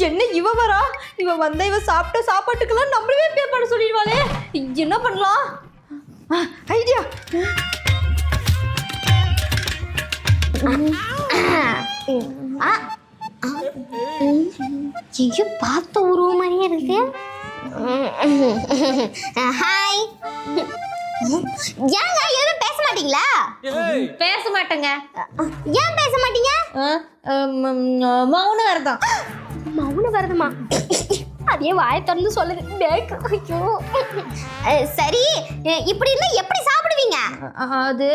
என்ன இவ வரா? இவ வந்த இவ சாப்பிட்ட சாப்பாட்டுக்கெல்லாம் நம்மளவே பே பண்ண சொல்லிடுவாளே. என்ன பண்ணலாம்? ஐடியா. எங்கேயோ பார்த்த உருவ மாதிரியே இருக்கு. ஹாய். ஏங்க எதுவும் பேச மாட்டீங்களா? பேச மாட்டேங்க. ஏன் பேச மாட்டீங்க? மௌன வரதான். மௌன வரதுமா? அதே வாயை திறந்து சொல்லுது. ஐயோ. சரி, இப்படி இருந்தா எப்படி சாப்பிடுவீங்க? அது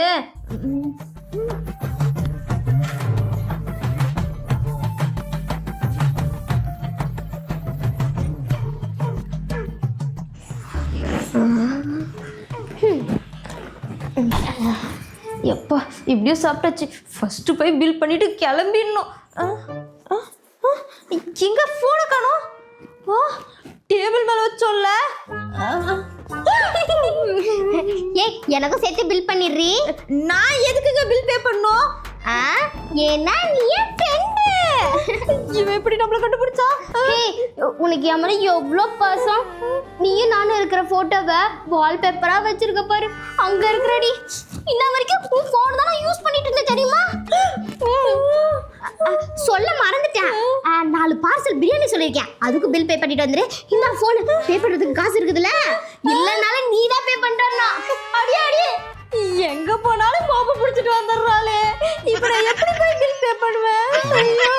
எப்பா இப்படியும் சாப்பிட்டாச்சு. ஃபர்ஸ்ட் போய் பில் பண்ணிட்டு கிளம்பிடணும். எங்க போனை காணோம்? டேபிள் மேல வச்சோம்ல. ஏய், எனக்கும் சேர்த்து பில் பண்ணிடுறீ. நான் எதுக்குங்க பில் பே பண்ணணும்? ஏன்னா நீ என் ஃப்ரெண்டு. இவன் எப்படி நம்மள கண்டுபிடிச்சா? உனக்கு என் மேல எவ்வளோ பாசம். நீயும் நானும் இருக்கிற போட்டோவை வால்பேப்பரா வச்சிருக்க பாரு. அங்க இருக்கிறடி. இன்ன வரைக்கும் உன் போன் தான் நான் யூஸ் பண்ணிட்டு இருந்தேன் தெரியுமா? சொல்ல மறந்துட்டேன். 4 பார்சல் பிரியாணி சொல்லியிருக்கேன். அதுக்கு பில் பே பண்ணிட்டு வந்துரு. இந்த போன் பே பண்றதுக்கு காசு இருக்குதுல்ல, இல்லனால நீ தான் பே பண்றன்னா. அடியே அடியே, எங்க போனாலும் கோபம் பிடிச்சிட்டு வந்துடுறாளே. இப்ப நான் எப்படி போய் பில் பே பண்ணுவேன்? ஐயோ.